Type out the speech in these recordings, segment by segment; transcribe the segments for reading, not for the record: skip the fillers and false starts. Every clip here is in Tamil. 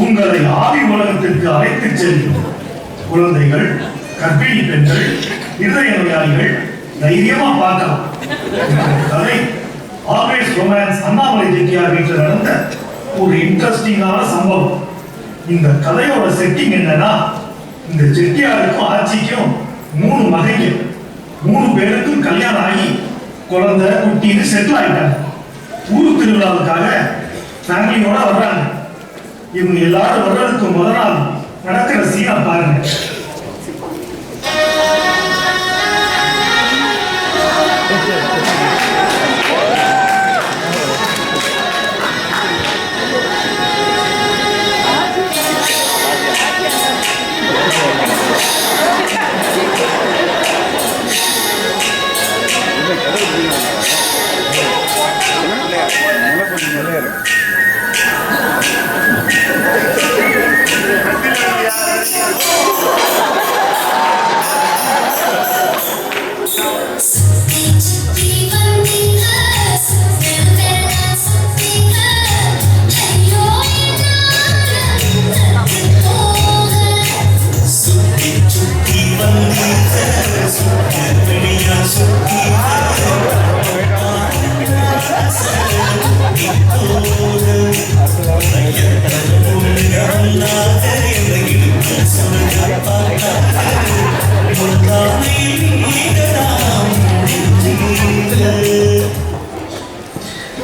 உங்களை ஆதி உலகத்திற்கு அழைத்துச் செல்லும் குழந்தைகள், கர்ப்பிணி பெண்கள், இருதய நோயாளிகள் தைரியமா பார்க்கலாம். கதை ஆல்வேஸ் ரொமான்ஸ் அண்ணாமலை செட்டியார் வீட்டில் நடந்த ஒரு இன்ட்ரெஸ்டிங்கான சம்பவம். இந்த கதையோட செட்டிங் என்னன்னா, இந்த செட்டியாருக்கும் ஆட்சிக்கும் 3 மகன்கள், 3 பேருக்கும் கல்யாணம் ஆகி குழந்தை குட்டின்னு செட்டில் ஆயிட்டாங்க. ஊர் திருவிழாவுக்காக ஃபேமிலியோட வர்றாங்க. இவங்க எல்லாரும் வர்றதுக்கு முதல் நாள் நடக்கிற சீனா பாருங்க.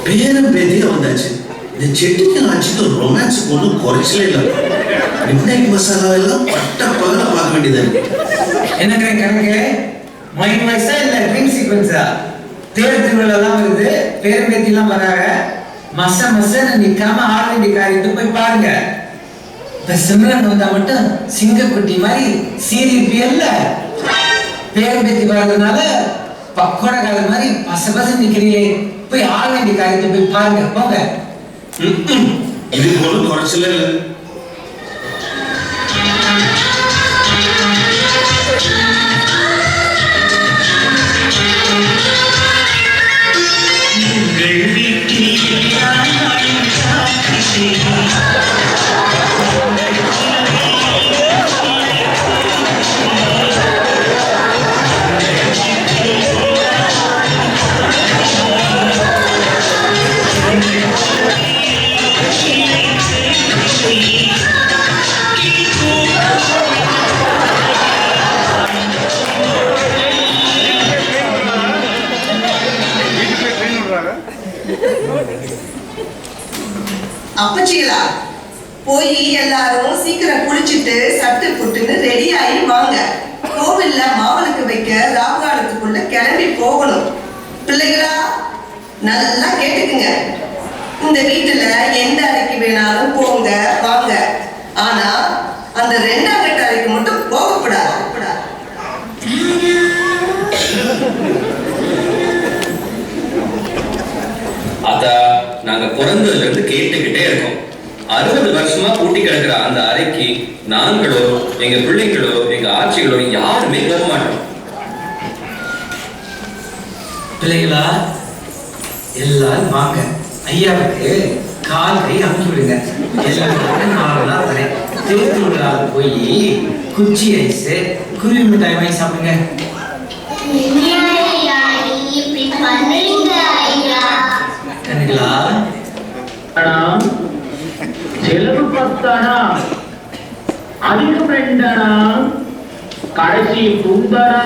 பேரும் பேதியா வந்தாச்சு. இந்த செட்டிக்கு ஆட்சிக்கு ரொமான்ஸ் ஒன்றும் குறைச்சலே இல்லை. மிட்நைட் மசாலா எல்லாம் பட்ட பகல பார்க்க வேண்டியதா இருக்கு. என்ன கணக்கு மைண்ட் வாய்ஸா இல்ல ட்ரீம் சீக்வன்ஸா? தேர் திருவிழாலாம் வருது, பேரும் பேத்திலாம் வராங்க. மசன்னு நிக்காம ஆட வேண்டிய காரியத்தை போய் பாருங்க. இப்ப சிம்ரன் வந்தா மட்டும் சிங்கக்குட்டி மாதிரி சீரியல்ல பேரும் பேத்தி வர்றதுனால பக்கோட காலம் மாதிரி பச நிக்கிறீங்களே, போய் ஆட வேண்டிய காரியத்தை போய் பாருங்க போங்க. இது போல குறைச்சல இல்லை. அப்பச்சிகளா, போய் எல்லாரும் சீக்கிரம் குளிச்சுட்டு சட்டு புட்டுன்னு ரெடி ஆகி வாங்க. கோவில்ல மாவளுக்கு வைக்க ராகுகாலத்துக்குள்ள கிளம்பி போகணும். பிள்ளைகளா நல்லா கேட்டுக்குங்க. இந்த வீட்டுல எந்த அறைக்கு வேணாலும் போங்க வாங்க, ஆனா அந்த 2ஆம் கட்ட அறைக்கு மட்டும் போகக்கூடாது. அதா நாங்க பிறந்ததுல இருந்து கேட்டுக்கிட்டே இருக்கோம். 60 வருஷமா பூட்டி கிடக்குற அந்த அறைக்கு நாங்களோ எங்க பிள்ளைங்களோ எங்க ஆட்சிகளோ யாருமே போக மாட்டோம். பிள்ளைகளா எல்லாரும் வாங்க, ஐயாவுக்கு கால் கை அமுக்கி விடுங்க. எல்லாரும் 4 நாள் தரேன். தேர்தல் போய் குச்சி ஐஸ் குருவி மிட்டாய் வாங்கி சாப்பிடுங்க. கண்ணுகளா செலவு 10 அதிகம் 2 கடைசி புந்தரா.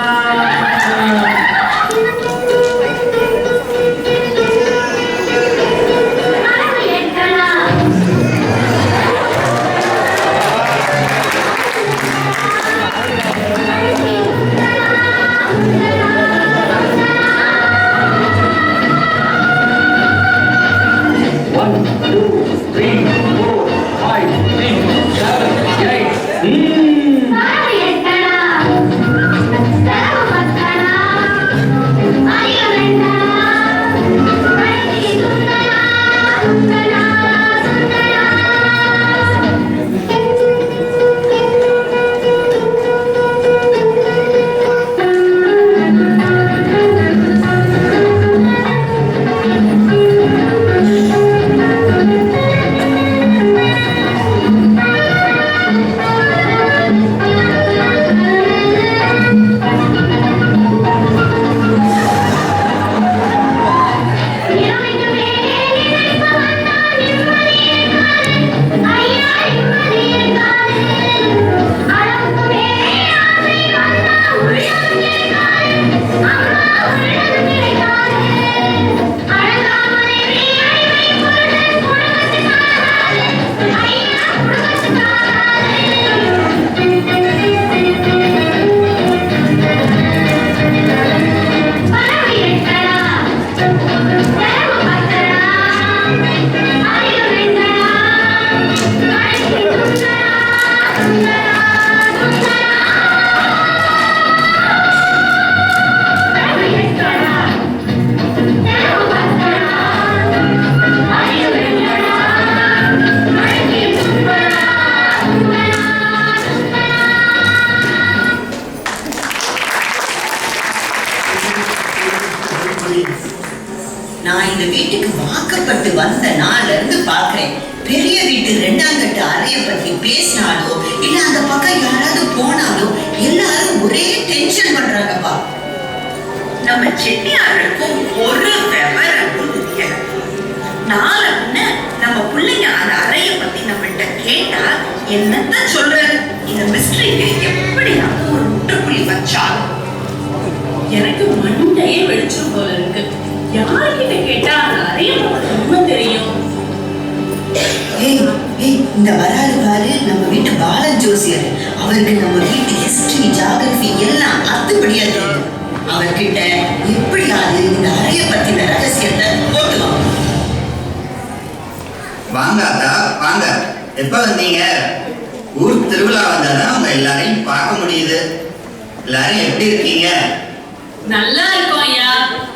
பேசினாலோ இல்ல அந்த பக்கம் யாராவது போனாலோ எல்லாரும் ஒரே டென்ஷன் பண்றாங்கப்பா. நம்ம செட்டியார்களுக்கும் ஒரு விவரமும் தெரியல. நாளை முன்ன நம்ம பிள்ளைங்க அந்த அறைய பத்தி நம்மள்கிட்ட கேட்டா என்னத்த சொல்றது? இந்த மிஸ்டரிக்கு எப்படியாவது ஒரு முற்றுப்புள்ளி வச்சாலும். எனக்கு மண்டையே வெடிச்சும் போல இருக்கு. யார்கிட்ட கேட்டா அந்த அறைய உண்மை தெரியும்? இந்த வராது பாரு நம்ம வீட்டு பாலன் ஜோசியர். அவருக்கு நம்ம வீட்டு ஹிஸ்டரி ஜியோகிராஃபி எல்லாம் அத்துப்படியா தெரியும். அவர்கிட்ட எப்படியாவது இந்த அறைய பத்தின ரகசியத்தை போட்டுவாங்க. வாங்க அத்தா வாங்க. எப்ப வந்தீங்க? ஊர் திருவிழா வந்தாதான் உங்க எல்லாரையும் பார்க்க முடியுது. எல்லாரும் எப்படி இருக்கீங்க? நல்லா இருக்கோம் ஐயா.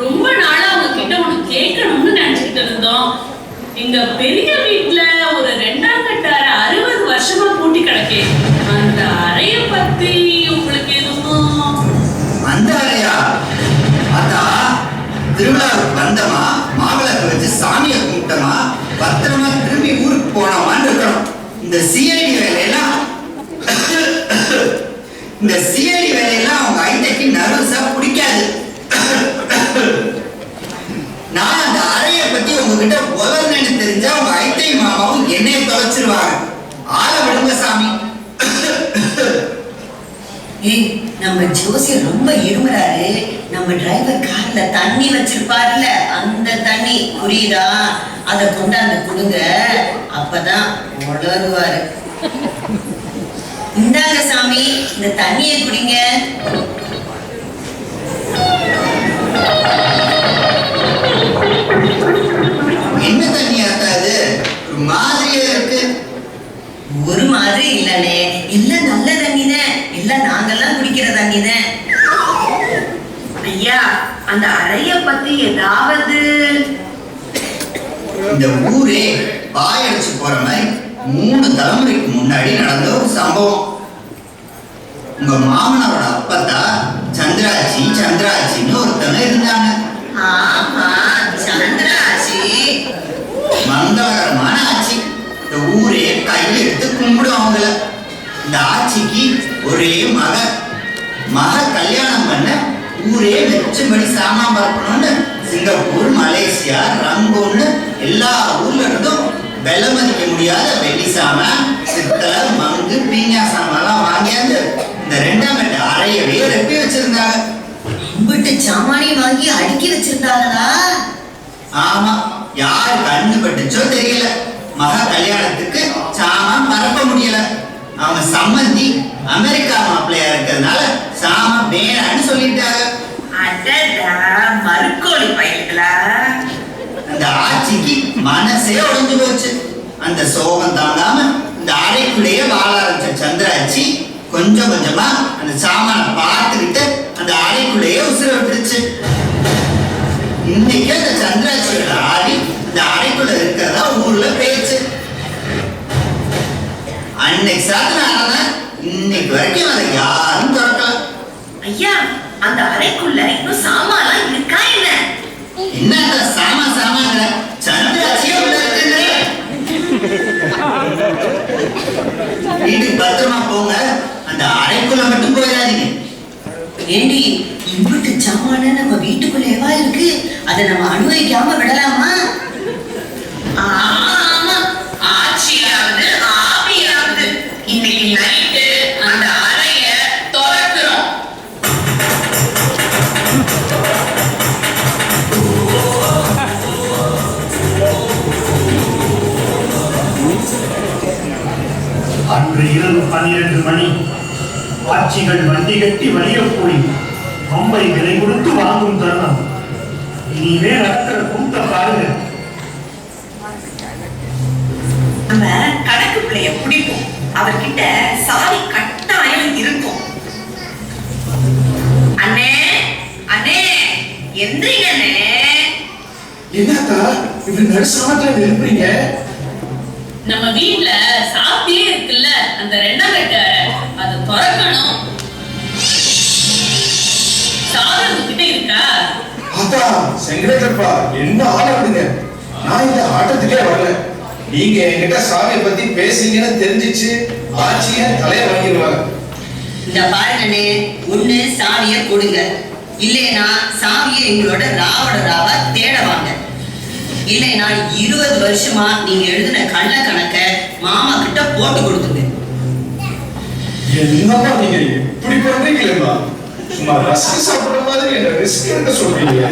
ரொம்ப நாளா உங்ககிட்ட ஒண்ணு கேட்கணும்னு நினைச்சிட்டு இருந்தோம். எங்க பெரிய வீட்டுல ஒரு 2ஆம் கட்ட அறை 60 வருஷமா பூட்டி கிடக்கு. அந்த அறைய பத்தி உங்களுக்கு எதுவும்? அந்த அறையா? அத்தா, திருவிழாவுக்கு வந்தமா, மாவிளக்கு வச்சு சாமியை கும்பிட்டமா, பத்திரமா திரும்பி ஊருக்கு போனோமான்னு இருக்கணும். இந்த சிஐடி வேலையெல்லாம் அவங்க ஐட்டைக்கு நர்வஸா பிடிக்காது. நான் அந்த அறைய பத்தி உங்ககிட்ட உதவுன்னு தெரிஞ்சா உங்க ஐட்டை மாமாவும் என்னைய தொலைச்சிருவாங்க. ஆள விடுங்க சாமி. நம்ம ஜோசியர் ரொம்ப இருமுறாரு. நம்ம டிரைவர் கார்ல தண்ணி வச்சிருப்பாருல, அந்த தண்ணி புரியுதா? அதை கொண்டாந்து கொடுங்க, அப்பதான் உளருவாரு. இந்தாங்க சாமி, இந்த தண்ணியை குடிங்க. என்ன தண்ணி ஆத்தாது? ஒரு மாதிரியா இருக்கு. ஒரு மாதிரி இல்லனே, இல்ல நல்ல தண்ணி தான். இல்ல நாங்கெல்லாம் குடிக்கிற தண்ணி தான். ஐயா, அந்த அறைய பத்தி ஏதாவது? இந்த ஊரே பாயடிச்சு போற மாதிரி 3 தலைமுறைக்கு முன்னாடி நடந்த ஒரு சம்பவம். உங்க மாமனாரோட அப்பத்தா சந்திராட்சின்னு ஒருத்தவங்க இருந்தாங்க. ஆமா, சந்திராட்சி. மங்களகரமான ஆட்சி. இந்த ஊரே கையெடுத்து கும்பிடும் அவங்கள. இந்த ஆட்சிக்கு ஒரே மக கல்யாணம் பண்ண ஊரே மெச்சும்படி சாமான் பார்க்கணும்னு சிங்கப்பூர், மலேசியா, ரங்கூன்னு எல்லா ஊர்ல இருந்தும் விலை மதிக்க முடியாத வெள்ளி சாமான், சித்தலை, மங்கு, பீஞ்சா சாமான்லாம் வாங்கியாந்து இந்த 2ஆம் கட்ட அறையவே ரெப்பி வச்சிருந்தாங்க. அம்பிட்டு சாமானி வாங்கி அடுக்கி வச்சிருந்தாங்களா? ஆமா, யாரு கண்ணு பட்டுச்சோ தெரியல. மக கல்யாணத்துக்கு சாமான் பரப்ப முடியல. அவங்க சம்பந்தி அமெரிக்கா மாப்பிள்ளையா இருக்கிறதுனால சாமான் வேணான்னு சொல்லிட்டாங்க. மறுக்கோழி பயிர்களா? அந்த ஆட்சிக்கு மனசே உடைஞ்சு போச்சு. அந்த சோகம் தாங்காம இந்த அறைக்குள்ளேயே வாழ ஆரம்பிச்ச சந்திராட்சி கொஞ்சம் கொஞ்சமா அந்த சாமானை பார்த்துக்கிட்டு அந்த அறைக்குள்ளேயே உசுர விட்டுருச்சு. இன்னைக்கு அந்த சந்திராட்சியோட ஆவி இந்த அறைக்குள்ள இருக்கிறதா ஊர்ல பேச்சு. அன்னைக்கு சாத்தினால இன்னைக்கு வரைக்கும் அதை யாரும் திறக்கல. ஐயா, அந்த அறைக்குள்ள இன்னும் சாமான்லாம் இருக்கா என்ன? என்ன சாமான் சந்திராட்சியே உள்ள இருக்குங்க. வீட்டுக்கு பத்திரமா போங்க. அந்த அறைக்குள்ள மட்டும் போயிடாதீங்க. ஏண்டி, இம்பிட்டு சாமான நம்ம வீட்டுக்குள்ளேவா இருக்கு? அதை நம்ம அனுபவிக்காம விடலாமா? ஆமா, ஆட்சியாவது ஆவியாவது இன்னைக்கு நைட்டு அந்த அறைய திறக்கிறோம். அன்று இரவு 12 மணி. ஆட்சிகள் வண்டி கட்டி வலிய போய் பம்பை விலை கொடுத்து வாங்கும் தருணம். இனிமே நடக்கிற கூட்ட பாருங்க. நம்ம கணக்கு பிள்ளைய பிடிப்போம். அவர்கிட்ட சாரி கட்டாயம் இருக்கும். அண்ணே, அண்ணே, எந்திரிங்கண்ணே. என்னக்கா இப்படி நடுசாமத்துல எழுப்புறீங்க? நம்ம வீட்டுல சாப்பிட்டே இருக்குல்ல, அந்த 2ஆம் கட்ட அறை, அதை திறக்கணும். சாதம் உங்ககிட்ட இருக்கா? அக்கா, செங்கடப்பா என்ன ஆள விடுங்க. நான் இந்த ஆட்டத்துக்கே வரல. நீங்க என்கிட்ட சாமியை பத்தி பேசுங்கன்னு தெரிஞ்சிச்சு ஆட்சிய தலைய வாங்கிடுவாங்க. இந்த பாருங்கண்ணே, ஒண்ணு சாவிய கொடுங்க, இல்லைன்னா சாவியை எங்களோட ராவோட ராவா தேடவாங்க. இல்லைன்னா 20 வருஷமா நீங்க எழுதின கள்ள கணக்க மாமா கிட்ட போட்டு கொடுத்துங்க. என்னமா நீங்க இப்படி பண்றீங்களா? சும்மா ரசம் சாப்பிடுற மாதிரி என்ன ரிஸ்க் எடுக்க சொல்றீங்க?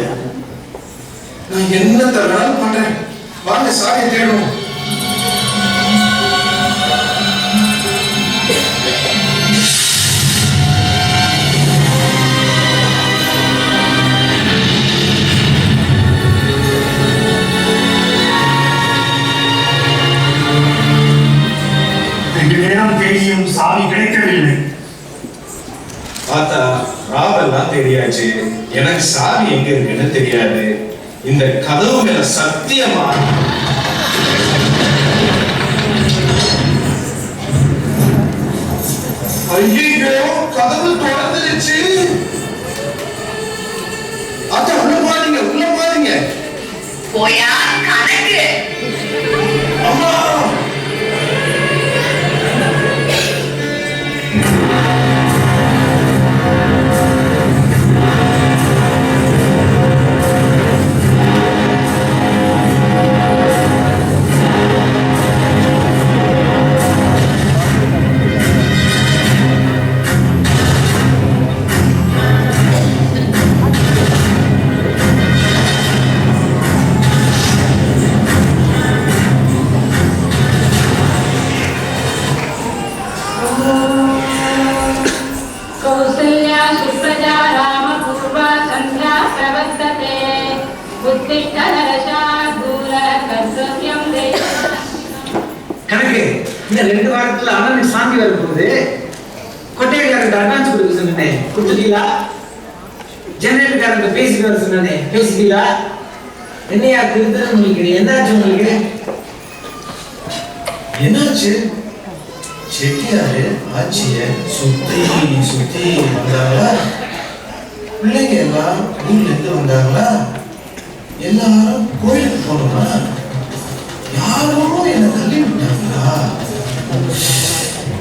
நான் என்ன தரணும் பண்றேன். வாங்க சாவியை தேடுவோம். தேடியும் சாவி கிடைக்கவில்லை. பார்த்தா ராவெல்லாம் தெரியாச்சு, எனக்கு சாவி எங்க இருக்குன்னு தெரியாது. இந்த கதவு மேல சத்தியமா ஐயோ கதவு திறந்துருச்சு. அத உள்ள பாருங்க. போயா கணக்கு. அம்மா கணக்கு இந்த 2 வாரத்துல அண்ணன் சாமி வரும்போது கொட்டைக்காரன் அட்வான்ஸ் கொடுக்க சொன்னேன், கொடுத்துட்டீங்களா? ஜெனரேட்டர்காரன் பேசிட்டு வர சொன்னேன், பேசிட்டீங்களா? என்னையா திருத்தம் உங்களுக்கு? என்னாச்சு உங்களுக்கு? என்னாச்சு? செட்டியாரு ஆட்சிய சுத்தி வந்தாங்களா? பிள்ளைங்க எல்லாம் ஊர்ல இருந்து வந்தாங்களா? எல்லாரும் கோயிலுக்கு போனோமா? யாரும் என்ன தள்ளி விட்டாங்களா?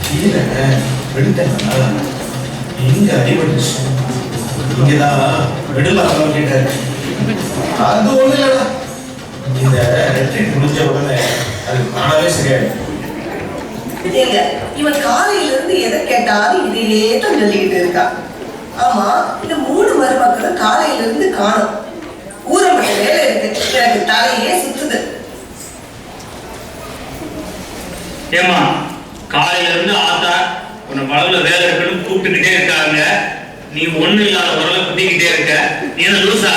கீழே விழுந்தனால இங்க அடிபட்டுச்சு. இங்கதான் விடலாம் கேட்டாரு. அது ஒண்ணு இல்லடா, இந்த ரெட்ரீட் முடிஞ்ச உடனே அது காணவே சரியாயிடும். இவன் காலையில இருந்து எதை கேட்டாலும் இதையே தான் சொல்லிக்கிட்டு இருக்கான். ஆமா, இந்த 3 மருமக்களும் காலையில இருந்து காணும். ஊரை மட்டும் வேலை இருக்கு, எனக்கு தலையே சுத்துது. ஏமா, காலையில இருந்து ஆத்தா உன்னை பழகுல வேலை இருக்குன்னு கூப்பிட்டுக்கிட்டே இருக்காங்க. நீ ஒண்ணு இல்லாத உரலை குத்திக்கிட்டே இருக்க. நீ என்ன லூசா?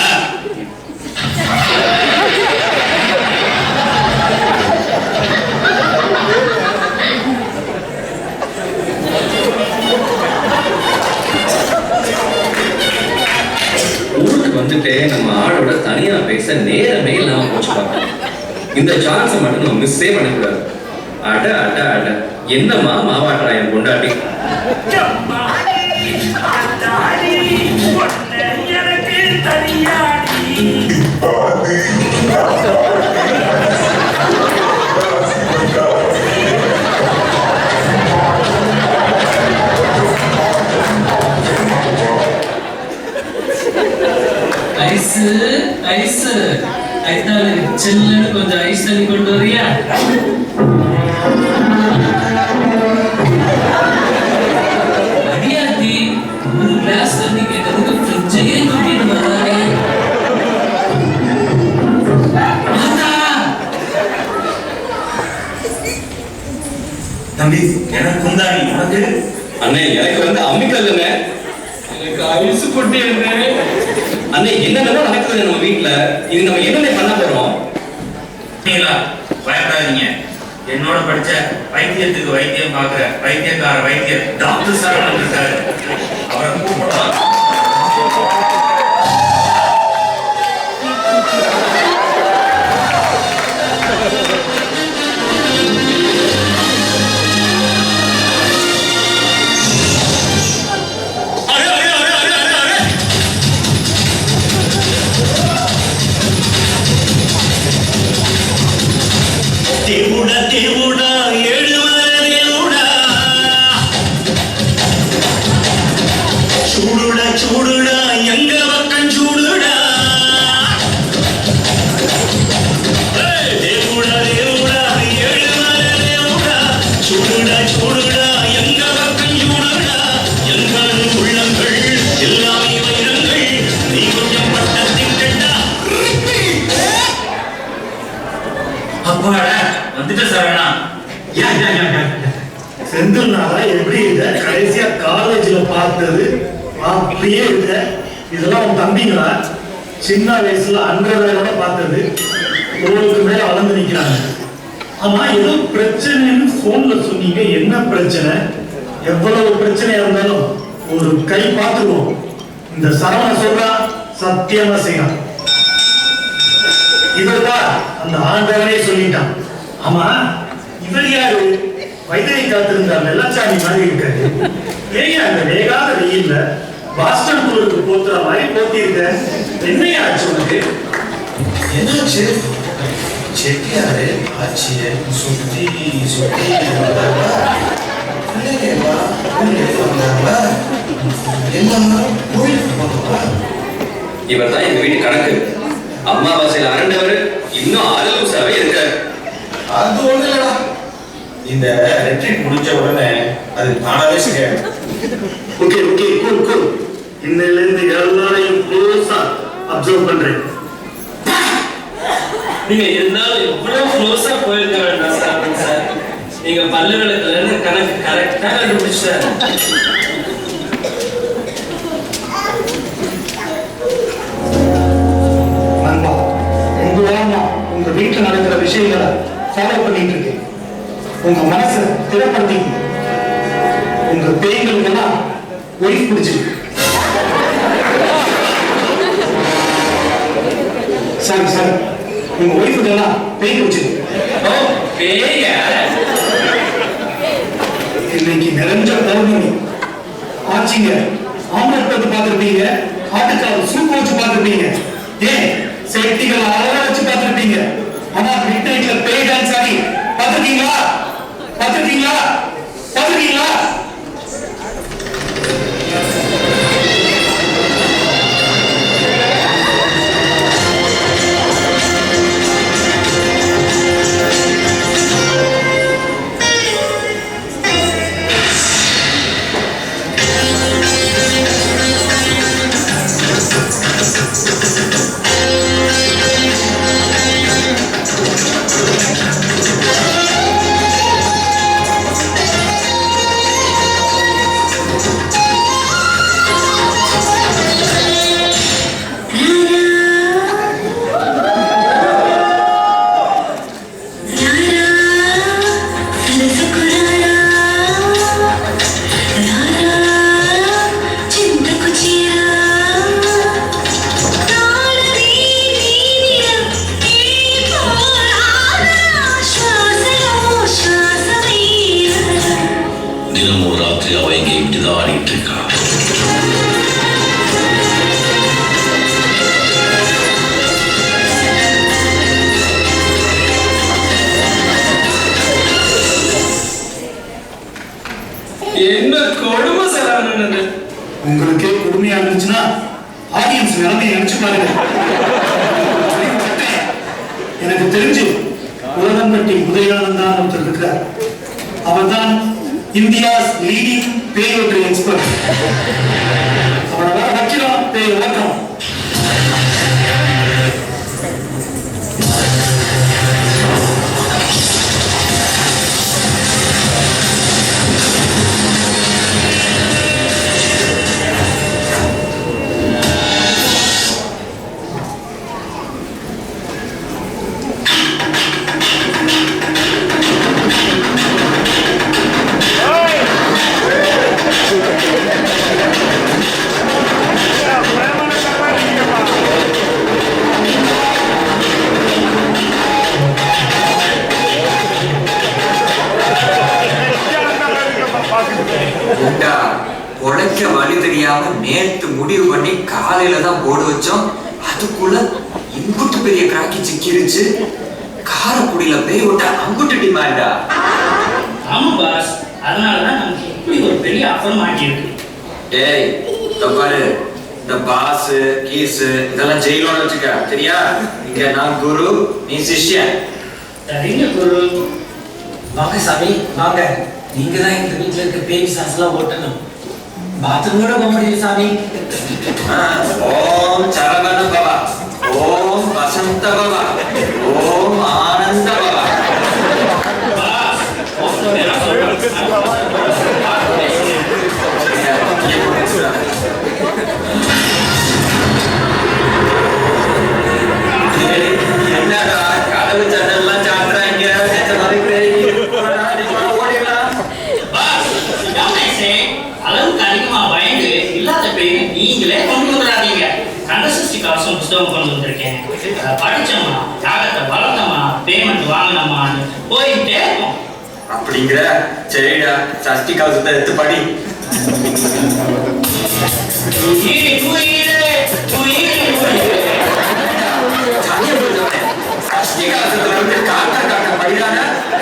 ஊருக்கு வந்துட்டு நம்ம ஆளோட தனியா பேச நேரமே இல்லாம போச்சு பாருங்க. இந்த சான்ஸை மட்டும் நம்ம மிஸ்ஸே பண்ணக்கூடாது. அட அட அட, என்னம்மா மாவாட்டா என் கொண்டாடி. ஐஸ் செல்லுன்னு கொஞ்சம் ஐஸ் தண்ணி கொண்டு வரியா? அடியாத்தி ஒரு கிளாஸ் தண்ணி கேட்டதுக்கு ஃப்ரிட்ஜையே தூக்கிட்டு வர்றாங்க. தம்பி எனக்கு குந்தாணி, உனக்கு? அண்ணே எனக்கு வந்து அம்மிக்கல்லுங்க. எனக்கு ஐஸ் கொட்டி இருந்தேன். அண்ணே என்னென்னமோ நடக்குது நம்ம வீட்டுல. இது நம்ம என்னென்ன பண்ண போறோம்? பயப்படாதீங்க. என்னோட படிச்ச வைத்தியத்துக்கு வைத்தியம் பார்க்கிற வைத்தியக்கார வைத்தியர் டாக்டர் சார் இருக்காரு. அவரை கூப்பிடலாம். தேவுட செந்தில்னால எப்படி இருக்க? கடைசியா காலேஜ்ல பார்த்தது அப்படியே இருக்க. இதெல்லாம் உன் தம்பிங்களா? சின்ன வயசுல அன்றதோட பார்த்தது தோளுக்கு மேல வளர்ந்து நிக்கிறாங்க. ஆமா, ஏதோ பிரச்சனைன்னு போன்ல சொன்னீங்க. என்ன பிரச்சனை? எவ்வளவு பிரச்சனையா இருந்தாலும் ஒரு கை பார்த்துருவோம். இந்த சரவண சொல்றா, சத்தியமா செய்யலாம். இதோதான் அந்த ஆண்டவனே சொல்லிட்டான். ஆமா, இவர் யாரு? வைத்தியை காத்திருந்த வெள்ளச்சாமி மாதிரி இருக்காரு. ஏன் அந்த வேகாத வெயில்ல பாஸ்டன் குழுக்கு போத்துற மாதிரி போத்திருக்க? என்னையா ஆச்சு உனக்கு? என்னாச்சு? செட்டியாரு ஆச்சிய சுத்தி சுத்தி வந்தாங்களா? எல்லாரும் கோயிலுக்கு போனோமா? இவர் தான் எங்க வீட்டு கணக்கு. அம்மாவாசையில் அரண்டவர் இன்னும் ஆலோசாவே இருக்காரு. அது ஒண்ணு இல்லடா, இந்த ரெட்ரீட் முடிஞ்ச உடனே அது தானாவே சரியாயிடும். Okay okay, cool cool. இன்னையில இருந்து எல்லாரையும் க்ளோஸா அப்சர்வ் பண்றேன். நீங்க இருந்தாலும் எவ்வளவு க்ளோஸா போயிருக்க வேண்டாம் சார். நீங்க பல்லு விளக்குல கணக்கு கரெக்டா கண்டுபிடிச்சாரு. நண்பா, ரொம்ப வாரமா உங்க வீட்டுல நடக்கிற விஷயங்களை ஃபாலோ பண்ணிட்டு இருக்கேன். உங்க மனசை திடப்படுத்திக்க. உங்க பேய்களுக்கெல்லாம் ஒய்ஃப் பிடிச்சிருக்கு. சாரி சாரி, உங்க ஒய்ஃபுக்கெல்லாம் பேய் பிடிச்சிருக்கு. ஓ பேயா? இன்னைக்கு நிறைஞ்ச பௌர்ணமி ஆச்சுங்க. ஆம்பளை பார்த்துருப்பீங்க, ஆட்டுக்கால் சூப்பு வச்சு பார்த்துருப்பீங்க, ஏன் சேஃப்டிகள் அழகா வச்சு பார்த்துருப்பீங்க. ஆனா மிட் நைட்ல பேய் டான்ஸ் ஆடி பார்த்துருக்கீங்களா? பார்த்துருக்கீங்களா? பார்த்துருக்கீங்களா? என்ன கொடுமை சார். உங்களுக்கே கொடுமையா இருந்துச்சுன்னா ஆடியன்ஸ் நிலைமையை நினைச்சு பாருங்க. எனக்கு தெரிஞ்சு உலகம்பட்டி உதயானந்தான் ஒருத்தர் இருக்கிறார். அவர் தான் இந்தியாஸ் லீடிங் பேயோட்ரி எக்ஸ்பர்ட். அவரை வர வைக்கிறோம், பேய் வளர்க்கிறோம். உடைக்க வழி தெரியாம நேற்று முடிவு பண்ணி காலையில தான் போடு வச்சோம். அதுக்குள்ள இங்குட்டு பெரிய கிராக்கி சிக்கிருச்சு. காரக்குடியில பேய் விட்டா அங்குட்டு டிமாண்டா. ஆமா பாஸ், அதனாலதான் நமக்கு இப்படி ஒரு பெரிய ஆஃபர் மாட்டியிருக்கு. டேய் தப்பாரு, இந்த பாஸ் கீஸ் இதெல்லாம் ஜெயிலோட வச்சுக்க, சரியா? இங்க நான் குரு, நீ சிஷ்யன். சரிங்க குரு. வாங்க சாமி வாங்க. நீங்க தான் இந்த வீட்டுல இருக்க பேய் சாஸ்லாம் ஓட்டணும். பாத்ரூம் கூட போக முடியல சாமி. ஓம் சரவண பவா, ஓம் வசந்த பவா, ஓம் ஆனந்த பவா. பாஸ், என்னடா கதவு சட்டெல்லாம் சாப்பிட்றாங்க அளவுக்கு அதிகமா பயந்து இல்லாத பேரு நீங்களே கொண்டு வராதீங்க. கந்தசஷ்டி கவசம் புஸ்தகம் கொண்டு வந்திருக்கேன். படிச்சோமா, யாகத்தை வளர்த்தோமா, பேமெண்ட் வாங்கினோமான்னு போயிட்டே இருக்கும். அப்படிங்கிற சரிடா, சஷ்டி கவசத்தை எடுத்து படி. சஷ்டி கவசத்துல வந்து காக்க காக்க படிதான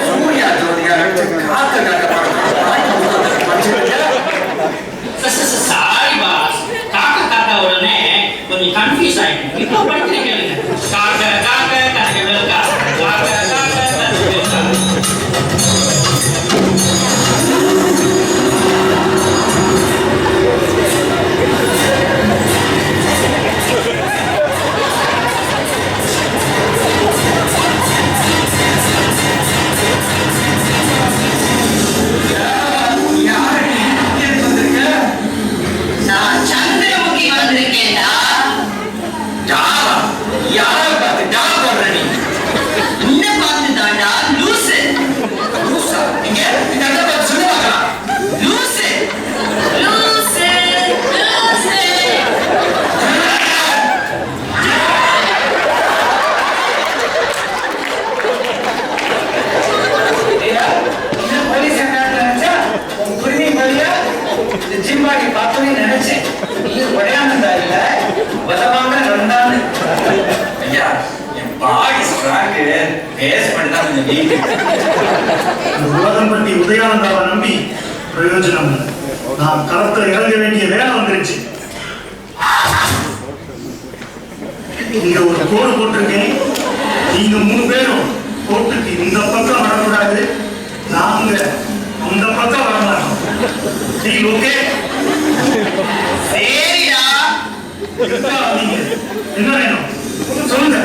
சூர்யா ஜோதிகார காக்க காக்க சாரி பாஸ், காக்க காக்க உடனே கொஞ்சம் கன்ஃபியூஸ் ஆயிடும். இப்போ படிக்கிறீங்க காக்க காக்க கனக வேல்கா காக்க காக்க கனக வேல்கா. நான் சந்திரமுகி வந்திருக்கேன்டா. யார பார்த்து டா போடுற நீ? உன்னை பார்த்து தாண்டா லூசு. லூசா? இங்க இந்த பார்த்து சொல்லி பார்க்கலாம். லூசு லூசு லூசு. போலீஸ் நினைச்சா குருவி மொழியா இந்த ஜிம்பாடி பார்த்தோன்னே நினைச்சேன். நீ உடையானந்தா இல்ல உதவாங்க நந்தான்னு. ஐயா, என் பாடி ஸ்ட்ராங்கு பேஸ் பண்ணி தான் கொஞ்சம் வீக். இந்த உலகம் பற்றி உதயானந்தாவை நம்பி பிரயோஜனம் இல்லை. நான் களத்துல இறங்க வேண்டிய வேலை வந்துருச்சு. இங்க ஒரு கோடு போட்டிருக்கேன். நீங்க 3 பேரும் கோட்டுக்கு இந்த பக்கம் வரக்கூடாது, நாங்க அந்த பக்கம் வரமாட்டோம். ஓகே? சரிடா. நீங்க என்ன வேணும் சொல்லுங்க.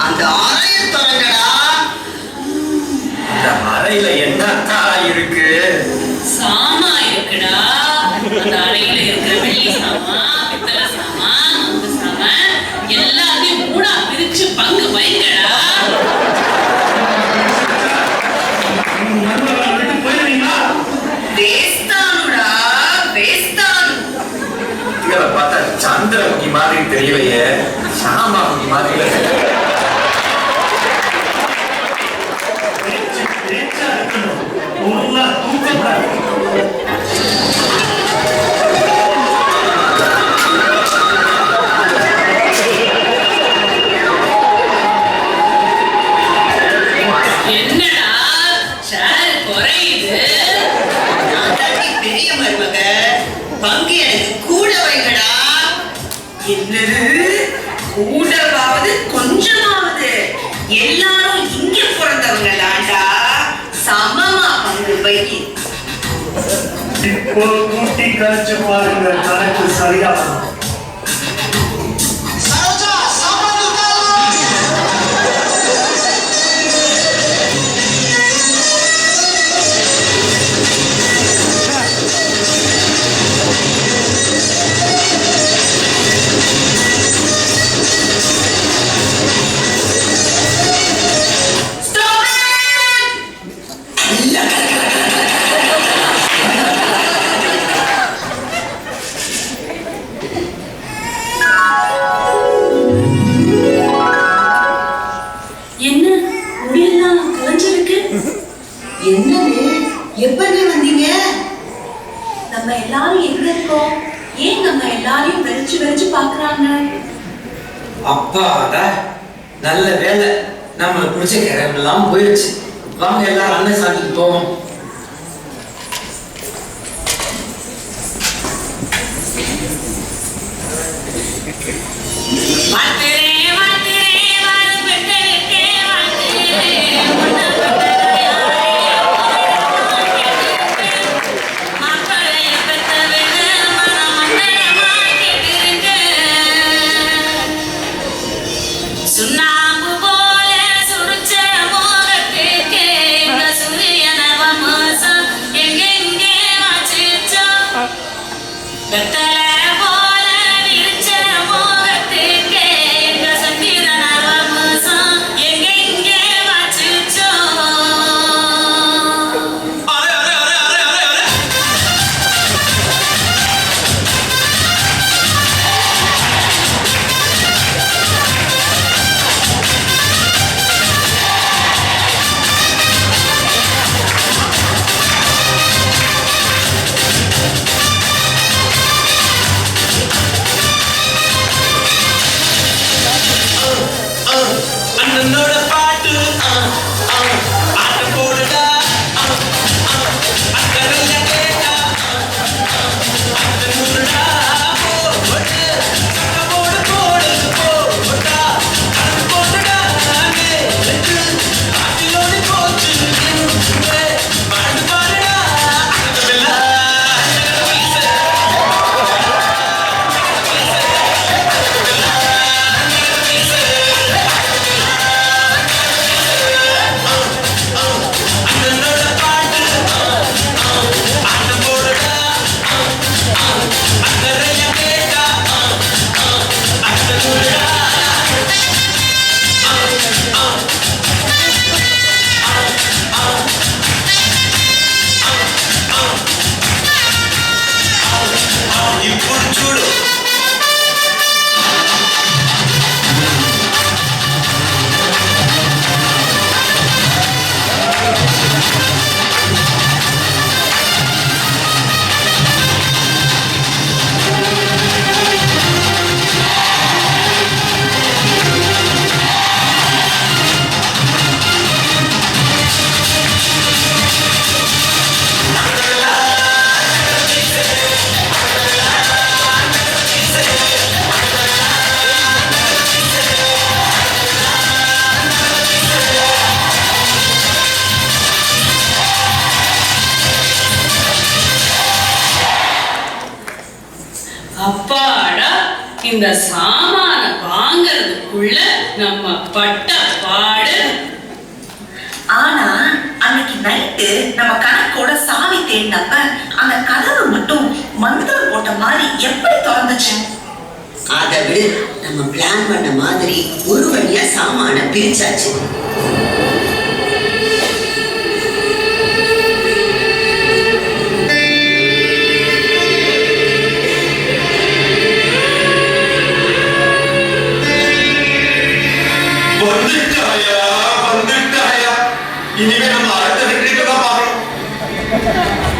அந்த அறையை திறங்கடா. இந்த அறையில என்னக்கா இருக்கு? சாமா இருக்குடா. அந்த அறையில இருக்கிற வெள்ளி சாமா, பித்தளை சாமா, மங்கு சாமா எல்லாத்தையும் 3ஆ பிரிச்சு பங்கு வைங்கடா. வேஸ்தானுடா வேஸ்தானு. இவளை பார்த்தா சந்திரமுகி மாதிரி தெரியலையே, சாமாமுகி மாதிரி இல்லை. பேச்சா இருக்கணும், ஒழுங்கா தூக்கப்படாது. என்னடா சேர் குறையுது? நான் தாண்டி பெரிய மருமக, பங்கு எனக்கு கூட வைங்கடா. என்னது கூடவாவது கொஞ்சமாவது? எல்லாரும் இங்க பிறந்தவங்க தாண்டா, சமமா பங்கு வை. இப்போ கூட்டி கழிச்சு பாருங்க, கணக்கு சரியா வரும். என்ன முடியெல்லாம் குறைஞ்சிருக்கு? என்னது எப்படி வந்தீங்க? நம்ம எல்லாரும் எங்க இருக்கோம்? ஏன் நம்ம எல்லாரையும் வெறிச்சு வெறிச்சு பாக்குறாங்க? அப்பாடா, நல்ல வேலை, நம்மளை பிடிச்ச கிழமெல்லாம் போயிடுச்சு. வாங்க எல்லாரும் அண்ணன் சாப்பிட்டு போவோம். சுண்ணாம்பு போல சுருச்ச மோகத்துக்கு இந்த சூரியன வமாசம் அப்பாடா, இந்த சாமான வாங்கறதுக்குள்ள நம்ம பட்ட பாடு. ஆனா அன்னைக்கு நைட்டு நம்ம கணக்கோட சாமி தேடினப்ப அந்த கதவு மட்டும் மந்திரம் போட்ட மாதிரி எப்படி திறந்துச்சு? அதை விட நம்ம பிளான் பண்ண மாதிரி ஒரு வழியா சாமான பிரிச்சாச்சு. வந்துட்டாயா இனிமே நம்ம அடுத்த வெற்றிக்கு தான் பார்க்கணும்.